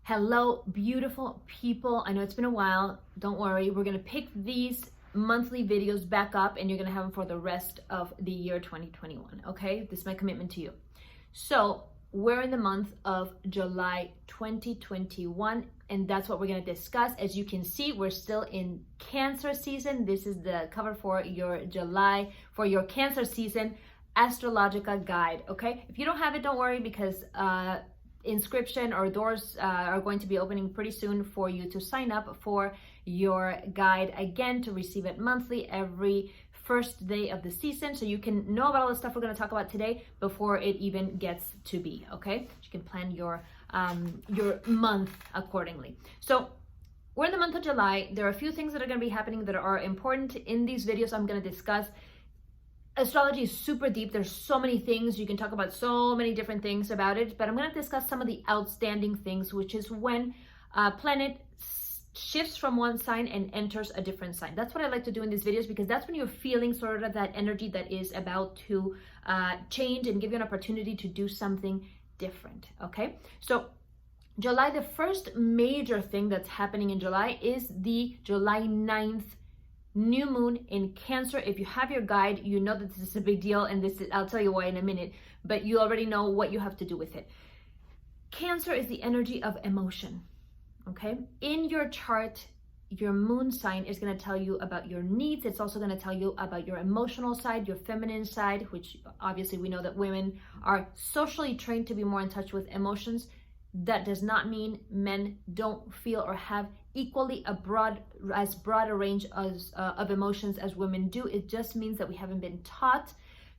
Hello, beautiful people. I know it's been a while. Don't worry. We're going to pick these monthly videos back up and you're going to have them for the rest of the year 2021. Okay? This is my commitment to you. So we're in the month of July 2021 and that's what we're going to discuss. As you can see, we're still in Cancer season. This is the cover for your July, for your Cancer season astrological guide. Okay? If you don't have it, don't worry, because inscription or doors are going to be opening pretty soon for you to sign up for your guide, again, to receive it monthly every first day of the season, so you can know about all the stuff we're going to talk about today before it even gets to be. Okay, you can plan your month accordingly. So we're in the month of July. There are a few things that are going to be happening that are important in these videos I'm going to discuss. Astrology is super deep. There's so many things. You can talk about so many different things about it, but I'm going to discuss some of the outstanding things, which is when a planet shifts from one sign and enters a different sign. That's what I like to do in these videos, because that's when you're feeling sort of that energy that is about to change and give you an opportunity to do something different. Okay, so July, the first major thing that's happening in July is the July 9th new moon in Cancer. If you have your guide, you know that this is a big deal, and this is, I'll tell you why in a minute, but you already know what you have to do with it. Cancer is the energy of emotion. Okay, in your chart, your moon sign is going to tell you about your needs. It's also going to tell you about your emotional side, your feminine side, which obviously we know that women are socially trained to be more in touch with emotions. That does not mean men don't feel or have equally as broad a range of emotions as women do. It just means that we haven't been taught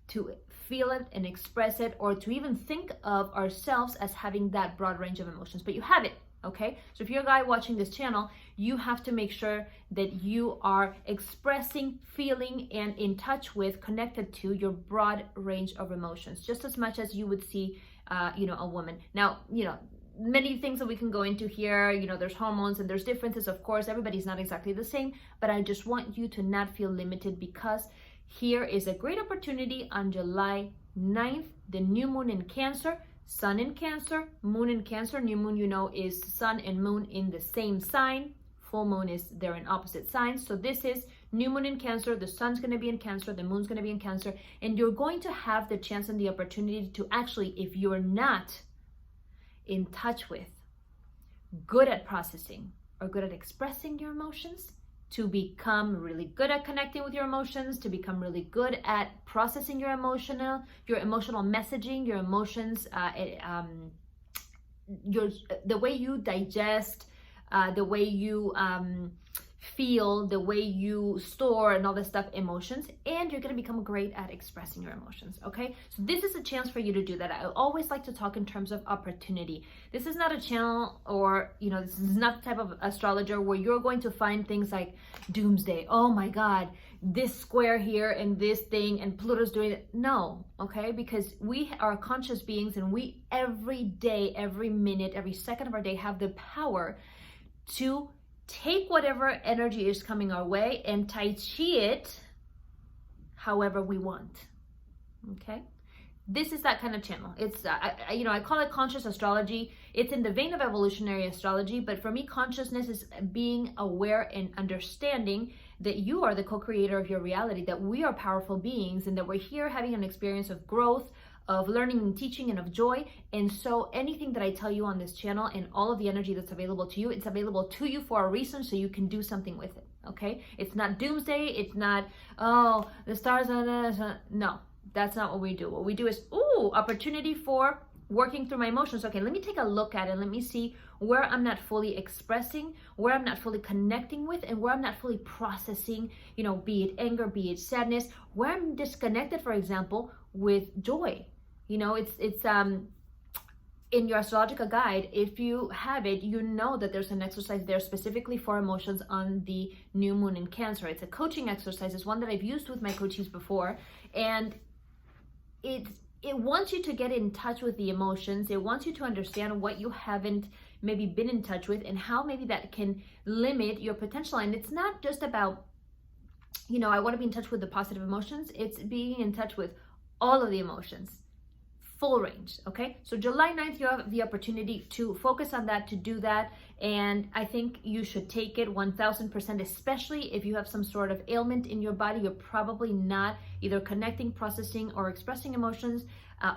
to feel it and express it, or to even think of ourselves as having that broad range of emotions. But you have it, okay? So if you're a guy watching this channel, you have to make sure that you are expressing, feeling, and in touch with, connected to your broad range of emotions, just as much as you would see, a woman. Now, many things that we can go into here, there's hormones and there's differences, of course, everybody's not exactly the same, but I just want you to not feel limited, because here is a great opportunity on July 9th, the new moon in Cancer, sun in Cancer, moon in Cancer. New moon, is sun and moon in the same sign. Full moon is they're in opposite signs. So this is new moon in Cancer. The sun's going to be in Cancer, the moon's going to be in Cancer, and you're going to have the chance and the opportunity to actually, if you're not in touch with, good at processing or good at expressing your emotions, to become really good at connecting with your emotions, to become really good at processing your emotional messaging, your emotions, the way you digest, the way you feel, the way you store and all this stuff, emotions, and you're going to become great at expressing your emotions. Okay, so this is a chance for you to do that. I always like to talk in terms of opportunity. This is not a channel, or this is not the type of astrologer where you're going to find things like doomsday. Oh my god, this square here and this thing and Pluto's doing it. No, okay, because we are conscious beings, and we every day, every minute, every second of our day have the power to take whatever energy is coming our way and tai chi it however we want. Okay, this is that kind of channel. It's I call it conscious astrology. It's in the vein of evolutionary astrology, but for me, consciousness is being aware and understanding that you are the co-creator of your reality, that we are powerful beings, and that we're here having an experience of growth, of learning and teaching, and of joy. And so anything that I tell you on this channel and all of the energy that's available to you, it's available to you for a reason, so you can do something with it. Okay, it's not doomsday. It's not, oh, the stars are no, that's not what we do. What we do is, opportunity for working through my emotions. Okay, let me take a look at it. Let me see where I'm not fully expressing, where I'm not fully connecting with, and where I'm not fully processing, be it anger, be it sadness, where I'm disconnected, for example, with joy. It's in your astrological guide, if you have it, you know that there's an exercise there specifically for emotions on the new moon in Cancer. It's a coaching exercise. It's one that I've used with my coaches before, and it wants you to get in touch with the emotions. It wants you to understand what you haven't maybe been in touch with, and how maybe that can limit your potential. And it's not just about, I want to be in touch with the positive emotions. It's being in touch with all of the emotions, full range, okay? So July 9th, you have the opportunity to focus on that, to do that. And I think you should take it 1000%, especially if you have some sort of ailment in your body. You're probably not either connecting, processing, or expressing emotions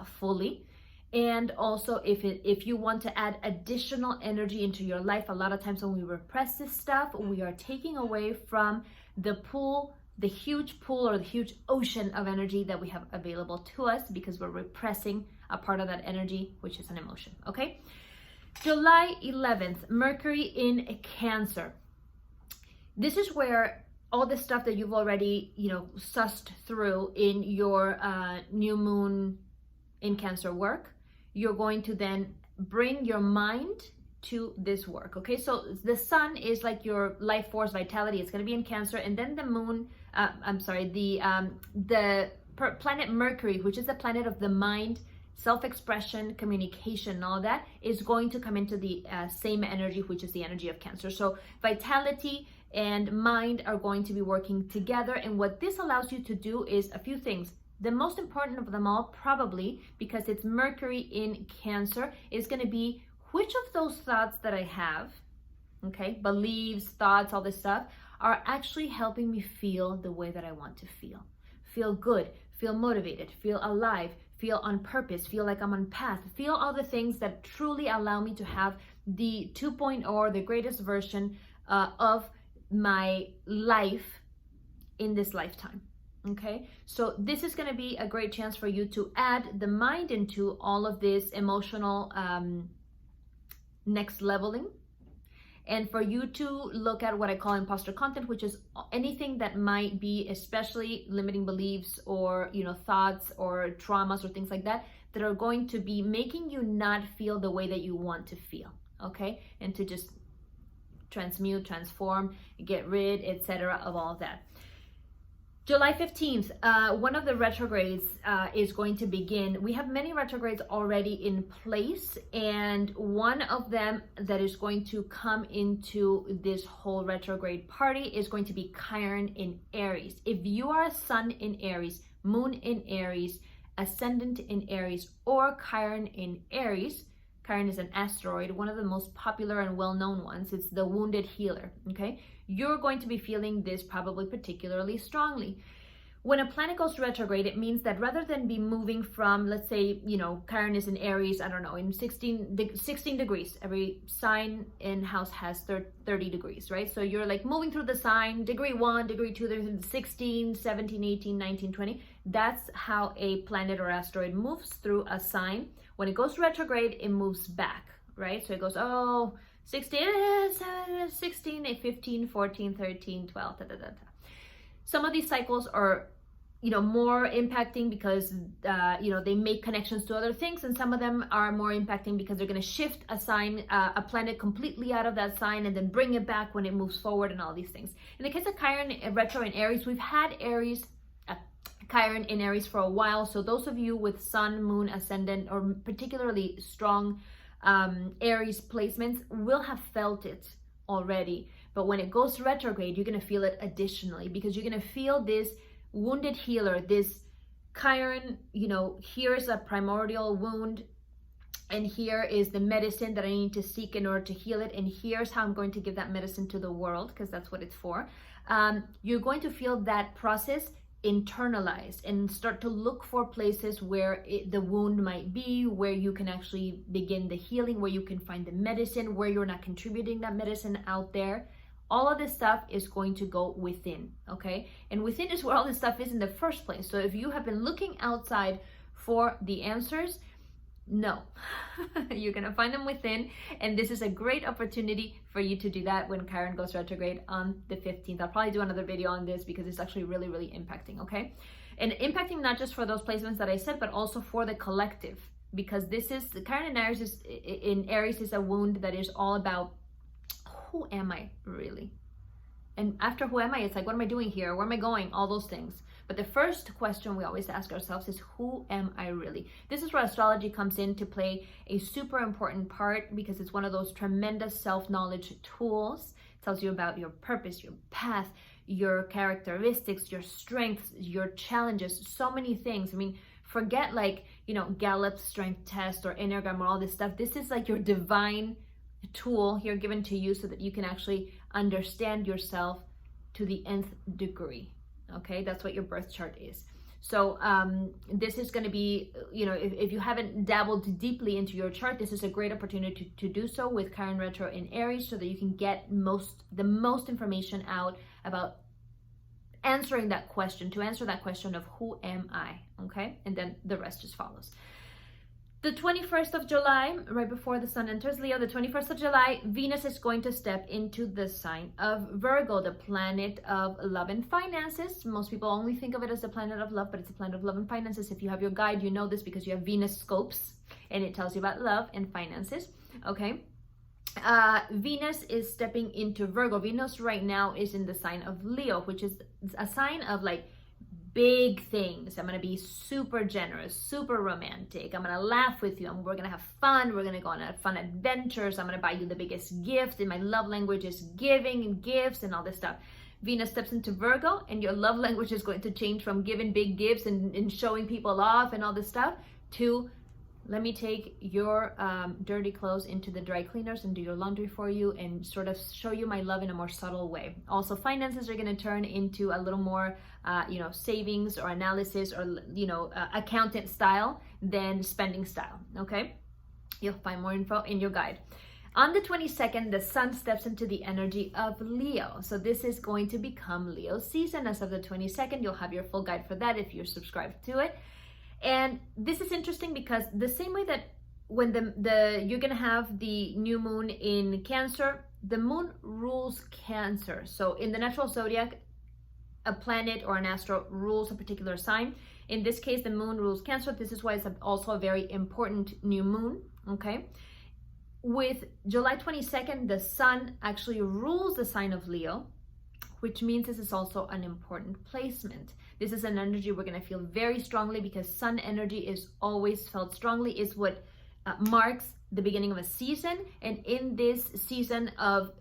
fully. And also if you want to add additional energy into your life, a lot of times when we repress this stuff, we are taking away from the pool, the huge pool or the huge ocean of energy that we have available to us, because we're repressing a part of that energy, which is an emotion, okay? July 11th, Mercury in Cancer. This is where all the stuff that you've already, sussed through in your new moon in Cancer work, you're going to then bring your mind to this work, okay? So the sun is like your life force, vitality. It's going to be in Cancer, and then the moon, the planet Mercury, which is the planet of the mind, self-expression, communication, all that, is going to come into the same energy, which is the energy of Cancer. So vitality and mind are going to be working together, and what this allows you to do is a few things. The most important of them all, probably because it's Mercury in Cancer, is going to be which of those thoughts that I have, okay, beliefs, thoughts, all this stuff, are actually helping me feel the way that I want to feel. Feel good, feel motivated, feel alive, feel on purpose, feel like I'm on path, feel all the things that truly allow me to have the 2.0 or the greatest version of my life in this lifetime. Okay, so this is going to be a great chance for you to add the mind into all of this emotional next leveling, and for you to look at what I call imposter content, which is anything that might be especially limiting beliefs or thoughts or traumas or things like that that are going to be making you not feel the way that you want to feel, okay? And to just transmute, transform, get rid, etc. of all of that. July 15th, one of the retrogrades is going to begin. We have many retrogrades already in place, and one of them that is going to come into this whole retrograde party is going to be Chiron in Aries. If you are a sun in Aries, moon in Aries, ascendant in Aries, or Chiron in Aries, Chiron is an asteroid, one of the most popular and well-known ones. It's the wounded healer, okay? You're going to be feeling this probably particularly strongly. When a planet goes retrograde, it means that rather than be moving from, let's say, Chiron is in Aries, I don't know, in 16 degrees. Every sign in house has 30 degrees, right? So you're like moving through the sign, degree 1, degree 2, there's 16, 17, 18, 19, 20. That's how a planet or asteroid moves through a sign. When it goes retrograde, it moves back, right? So it goes, 16, 15, 14, 13, 12, da, da, da, da. Some of these cycles are, more impacting because, they make connections to other things, and some of them are more impacting because they're going to shift a sign, a planet completely out of that sign and then bring it back when it moves forward and all these things. In the case of Chiron retro in Aries, we've had Chiron in Aries for a while. So those of you with sun, moon, ascendant, or particularly strong Aries placements will have felt it already. But when it goes retrograde, you're going to feel it additionally, because you're going to feel this wounded healer, this Chiron, here's a primordial wound, and here is the medicine that I need to seek in order to heal it, and here's how I'm going to give that medicine to the world, because that's what it's for. You're going to feel that process internalized and start to look for places where the wound might be, where you can actually begin the healing, where you can find the medicine, where you're not contributing that medicine out there. All of this stuff is going to go within, okay? And within is where all this stuff is in the first place. So if you have been looking outside for the answers, no, you're gonna find them within, and this is a great opportunity for you to do that when Chiron goes retrograde on the 15th. I'll probably do another video on this because it's actually really, really impacting, okay? And impacting not just for those placements that I said, but also for the collective, because this is, Chiron in Aries is a wound that is all about, who am I really? And after who am I, it's like, what am I doing here? Where am I going? All those things. But the first question we always ask ourselves is, who am I really? This is where astrology comes in to play a super important part, because it's one of those tremendous self-knowledge tools. It tells you about your purpose, your path, your characteristics, your strengths, your challenges, so many things. I mean, forget Gallup strength test or Enneagram or all this stuff. This is like your divine tool here given to you so that you can actually understand yourself to the nth degree. Okay, that's what your birth chart is. So this is going to be, if you haven't dabbled deeply into your chart, this is a great opportunity to do so with Chiron Retro in Aries, so that you can get the most information out about answering that question, to answer that question of who am I, okay? And then the rest just follows. The 21st of July, right before the sun enters Leo, the 21st of July, Venus is going to step into the sign of Virgo, the planet of love and finances. Most people only think of it as the planet of love, but it's a planet of love and finances. If you have your guide, you know this because you have Venus scopes and it tells you about love and finances, okay? Venus is stepping into Virgo. Venus right now is in the sign of Leo, which is a sign of like big things. I'm going to be super generous, super romantic. I'm going to laugh with you, and we're going to have fun. We're going to go on fun adventures. I'm going to buy you the biggest gift, and my love language is giving and gifts and all this stuff. Venus steps into Virgo, and your love language is going to change from giving big gifts and showing people off and all this stuff to, let me take your dirty clothes into the dry cleaners and do your laundry for you and sort of show you my love in a more subtle way. Also, finances are going to turn into a little more, savings or analysis or, accountant style than spending style, okay? You'll find more info in your guide. On the 22nd, the sun steps into the energy of Leo. So this is going to become Leo season as of the 22nd. You'll have your full guide for that if you're subscribed to it. And this is interesting because the same way that when you're going to have the new moon in Cancer, the moon rules Cancer. So in the natural zodiac, a planet or an astro rules a particular sign. In this case, the moon rules Cancer. This is why it's also a very important new moon, okay? With July 22nd, the sun actually rules the sign of Leo, which means this is also an important placement. This is an energy we're going to feel very strongly because sun energy is always felt strongly, is what marks the beginning of a season. And in this season of,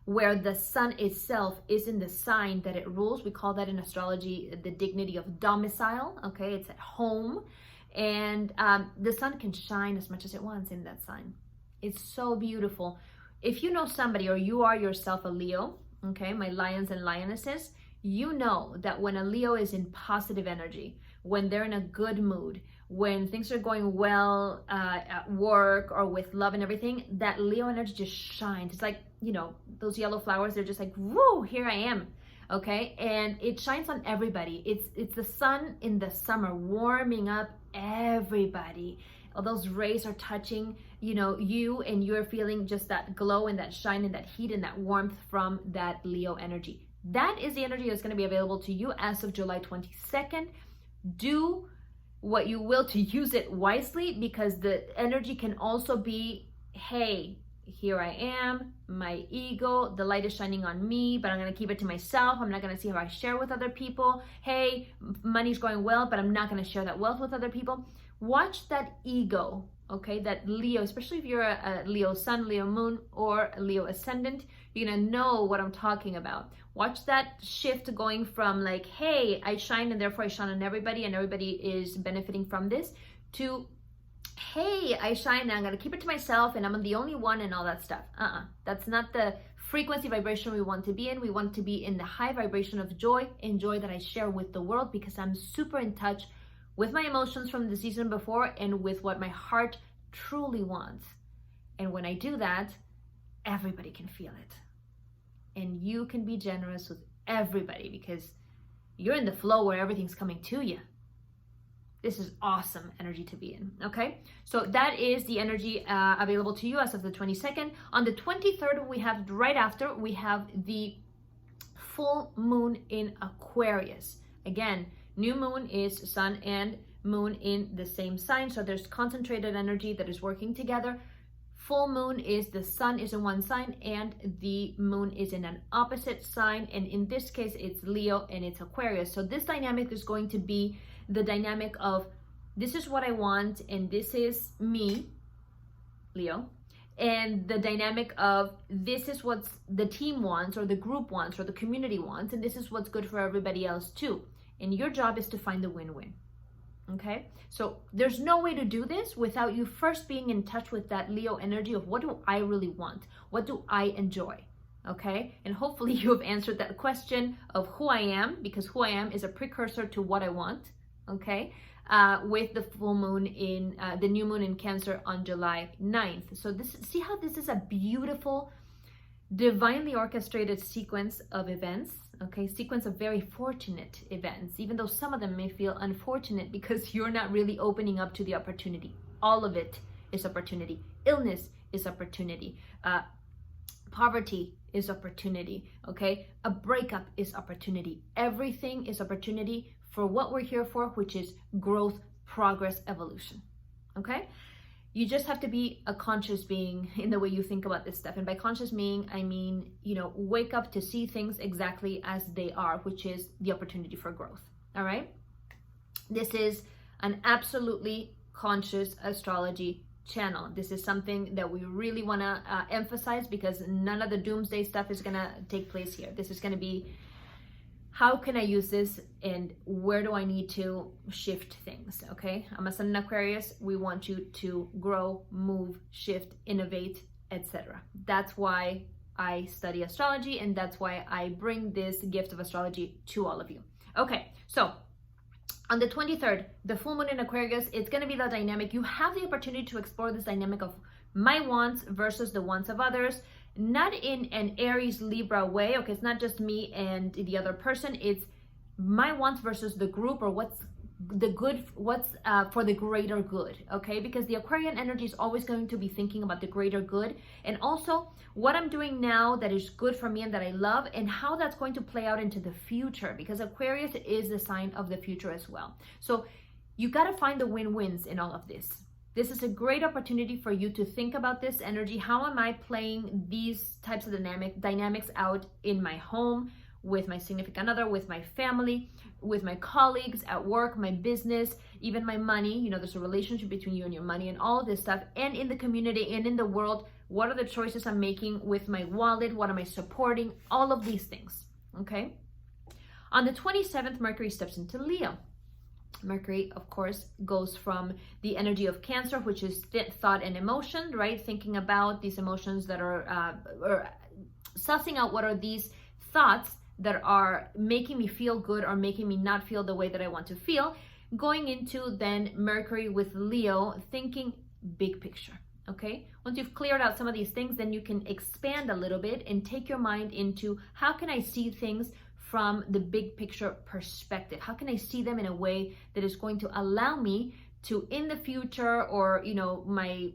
where the sun itself is in the sign that it rules, we call that in astrology the dignity of domicile, okay? It's at home. And the sun can shine as much as it wants in that sign. It's so beautiful. If you know somebody or you are yourself a Leo, okay, my lions and lionesses, you know that when a Leo is in positive energy, when they're in a good mood, when things are going well at work or with love and everything, that Leo energy just shines. It's like, those yellow flowers, they're just like, woo, here I am, okay? And it shines on everybody. It's the sun in the summer warming up everybody. All those rays are touching, you, and you're feeling just that glow and that shine and that heat and that warmth from that Leo energy. That is the energy that's going to be available to you as of July 22nd. Do what you will to use it wisely, because the energy can also be, hey, here I am, my ego, the light is shining on me, but I'm going to keep it to myself. I'm not going to see how I share with other people. Hey, money's going well, but I'm not going to share that wealth with other people. Watch that ego, okay, that Leo, especially if you're a Leo sun, Leo moon, or a Leo ascendant, you're going to know what I'm talking about. Watch that shift going from like, hey, I shine and therefore I shine on everybody and everybody is benefiting from this, to, hey, I shine and I'm going to keep it to myself and I'm the only one and all that stuff. That's not the frequency vibration we want to be in. We want to be in the high vibration of joy and joy that I share with the world, because I'm super in touch with my emotions from the season before and with what my heart truly wants. And when I do that, everybody can feel it. And you can be generous with everybody because you're in the flow where everything's coming to you. This is awesome energy to be in, okay? So that is the energy available to you as of the 22nd. On the 23rd, we have, right after, we have the full moon in Aquarius. Again, new moon is sun and moon in the same sign, so there's concentrated energy that is working together. Full moon is the sun is in one sign and the moon is in an opposite sign, and in this case it's Leo and it's Aquarius. So this dynamic is going to be the dynamic of, this is what I want and this is me, Leo, and the dynamic of, this is what the team wants or the group wants or the community wants, and this is what's good for everybody else too. And your job is to find the win-win. Okay, so there's no way to do this without you first being in touch with that Leo energy of what do I really want? What do I enjoy? Okay, and hopefully you have answered that question of who I am, because who I am is a precursor to what I want. Okay, with the full moon in the new moon in Cancer on July 9th. So see how this is a beautiful, divinely orchestrated sequence of events. Okay, sequence of very fortunate events, even though some of them may feel unfortunate because you're not really opening up to the opportunity. All of it is opportunity. Illness is opportunity. Poverty is opportunity. Okay, a breakup is opportunity. Everything is opportunity for what we're here for, which is growth, progress, evolution. Okay, you just have to be a conscious being in the way you think about this stuff. And by conscious being, I mean, you know, wake up to see things exactly as they are, which is the opportunity for growth. All right, this is an absolutely conscious astrology channel. This is something that we really want to emphasize, because none of the doomsday stuff is going to take place here. This is going to be, how can I use this and where do I need to shift things? Okay, I'm a Sun in Aquarius. We want you to grow, move, shift, innovate, etc. That's why I study astrology, and that's why I bring this gift of astrology to all of you. Okay, so on the 23rd, the full moon in Aquarius, it's going to be the dynamic. You have the opportunity to explore this dynamic of my wants versus the wants of others, not in an Aries Libra way. Okay, it's not just me and the other person. It's my wants versus the group, or what's the good, what's for the greater good. Okay, because the Aquarian energy is always going to be thinking about the greater good, and also what I'm doing now that is good for me and that I love, and how that's going to play out into the future, because Aquarius is the sign of the future as well. So you got to find the win-wins in all of this. This is a great opportunity for you to think about this energy. How am I playing these types of dynamics out in my home, with my significant other, with my family, with my colleagues at work, my business, even my money? You know, there's a relationship between you and your money and all of this stuff, and in the community and in the world. What are the choices I'm making with my wallet? What am I supporting? All of these things, okay? On the 27th, Mercury steps into Leo. Mercury, of course, goes from the energy of Cancer, which is thought and emotion, right? Thinking about these emotions that are, or sussing out what are these thoughts that are making me feel good or making me not feel the way that I want to feel. Going into then Mercury with Leo, thinking big picture, okay? Once you've cleared out some of these things, then you can expand a little bit and take your mind into, how can I see things from the big picture perspective? How can I see them in a way that is going to allow me to, in the future, or, you know, my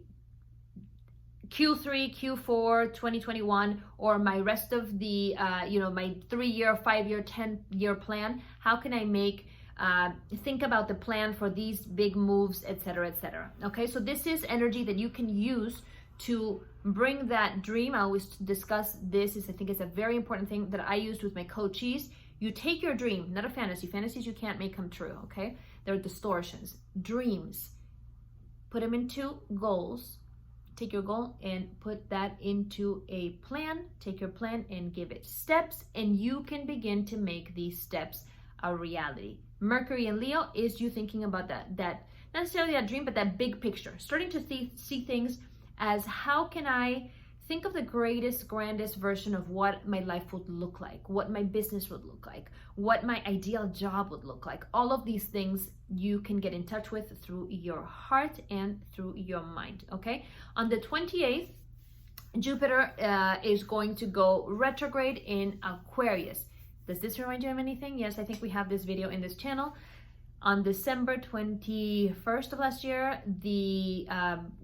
Q3, Q4, 2021, or my rest of the, you know, my 3-year, 5-year, 10-year plan, how can I make, think about the plan for these big moves, etc., etc. Okay, so this is energy that you can use to bring that dream. I always discuss this, I think it's a very important thing that I used with my coachees. You take your dream, not a fantasy. Fantasies you can't make come true, okay? They're distortions. Dreams, put them into goals. Take your goal and put that into a plan. Take your plan and give it steps, and you can begin to make these steps a reality. Mercury and Leo is you thinking about that not necessarily that dream, but that big picture, starting to see things as, how can I think of the greatest, grandest version of what my life would look like, what my business would look like, what my ideal job would look like. All of these things you can get in touch with through your heart and through your mind, okay? On the 28th, Jupiter is going to go retrograde in Aquarius. Does this remind you of anything? Yes, I think we have this video in this channel. On December 21st of last year, the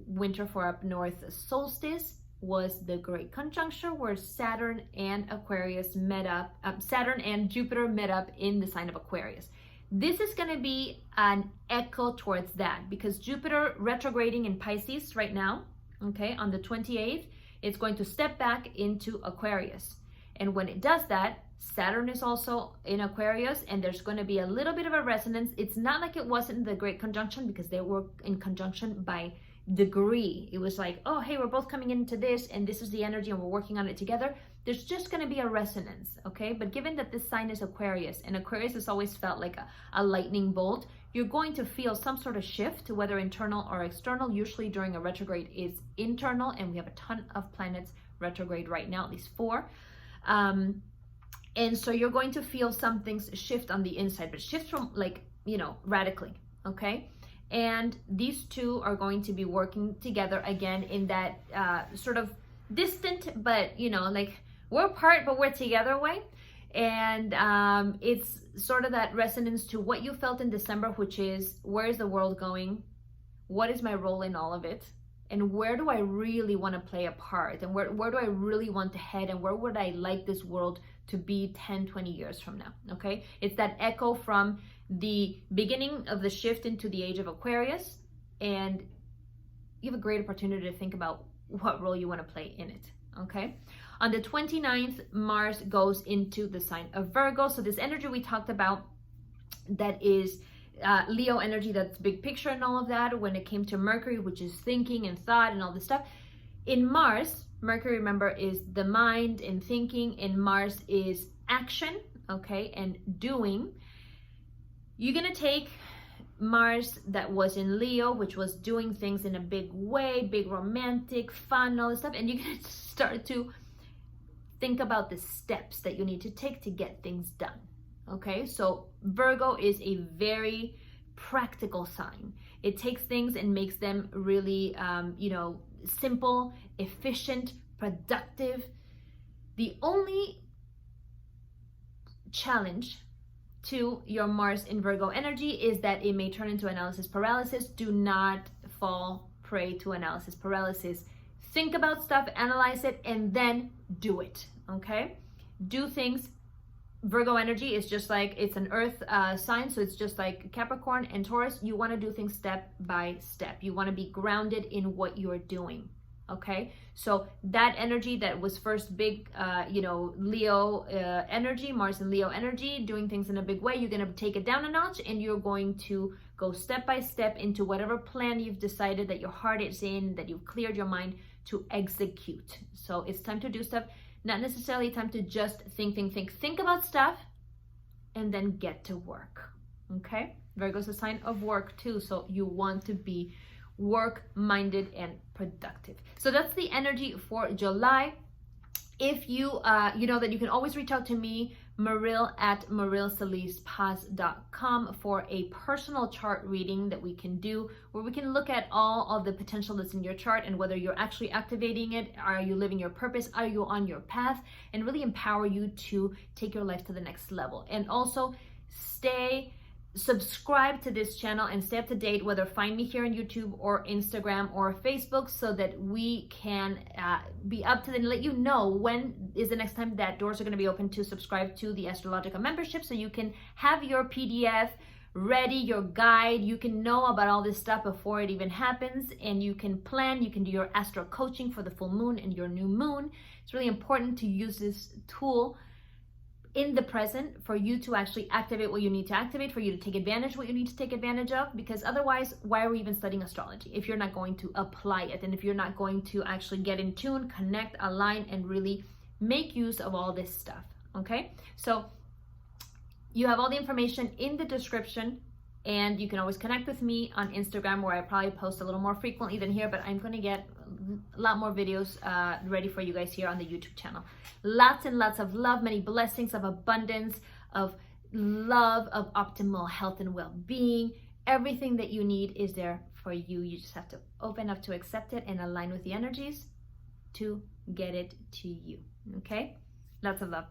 winter for up north solstice was the great conjunction where Saturn and Aquarius met up, Saturn and Jupiter met up in the sign of Aquarius. This is going to be an echo towards that, because Jupiter retrograding in Pisces right now, okay, on the 28th, it's going to step back into Aquarius. And when it does that, Saturn is also in Aquarius, and there's going to be a little bit of a resonance. It's not like it wasn't the great conjunction, because they were in conjunction by degree. It was like, oh, hey, we're both coming into this, and this is the energy, and we're working on it together. there's just going to be a resonance, okay? But given that this sign is Aquarius, and Aquarius has always felt like a lightning bolt, you're going to feel some sort of shift, whether internal or external. Usually during a retrograde is internal, and we have a ton of planets retrograde right now, at least 4. And so you're going to feel some things shift on the inside, but shift from, like, you know, radically, okay? And these two are going to be working together again in that sort of distant, but, you know, like, we're apart, but we're together way. And it's sort of that resonance to what you felt in December, which is, where is the world going? What is my role in all of it? And where do I really want to play a part? And where do I really want to head? And where would I like this world to be 10, 20 years from now? Okay, it's that echo from the beginning of the shift into the age of Aquarius. And you have a great opportunity to think about what role you want to play in it. Okay, on the 29th, Mars goes into the sign of Virgo. So this energy we talked about, that is Leo energy, that's big picture and all of that, when it came to Mercury, which is thinking and thought and all this stuff. In Mars, Mercury, remember, is the mind and thinking, and Mars is action, okay, and doing. You're gonna take Mars that was in Leo, which was doing things in a big way, big romantic, fun, all this stuff, and you're gonna start to think about the steps that you need to take to get things done. Okay, so Virgo is a very practical sign. It takes things and makes them really, you know, simple, efficient, productive. The only challenge to your Mars in Virgo energy is that it may turn into analysis paralysis. Do not fall prey to analysis paralysis. Think about stuff, analyze it, and then do it, okay? Do things. Virgo energy is just like, it's an earth sign, so it's just like Capricorn and Taurus. You want to do things step by step. You want to be grounded in what you're doing, okay? So that energy that was first big, you know, Leo energy, Mars and Leo energy, doing things in a big way, you're going to take it down a notch, and you're going to go step by step into whatever plan you've decided that your heart is in, that you've cleared your mind to execute. So it's time to do stuff. Not necessarily time to just think about stuff and then get to work, okay? Virgo's a sign of work too, so you want to be work-minded and productive. So that's the energy for July. If you, you know that you can always reach out to me, Maril at marilsalisepaz.com, for a personal chart reading that we can do, where we can look at all of the potential that's in your chart and whether you're actually activating it. Are you living your purpose? Are you on your path? And really empower you to take your life to the next level. And also subscribe to this channel and stay up to date, whether find me here on YouTube or Instagram or Facebook, so that we can be up to date and let you know when is the next time that doors are going to be open to subscribe to the Astrological membership, so you can have your PDF ready, your guide. You can know about all this stuff before it even happens, and you can plan, you can do your astro coaching for the full moon and your new moon. It's really important to use this tool in the present for you to actually activate what you need to activate, for you to take advantage of what you need to take advantage of, because otherwise, why are we even studying astrology if you're not going to apply it, and if you're not going to actually get in tune, connect, align, and really make use of all this stuff, okay? So you have all the information in the description, and you can always connect with me on Instagram, where I probably post a little more frequently than here, but I'm going to get a lot more videos ready for you guys here on the YouTube channel. Lots and lots of love, many blessings of abundance, of love, of optimal health and well-being. Everything that you need is there for you. You just have to open up to accept it and align with the energies to get it to you, okay? Lots of love.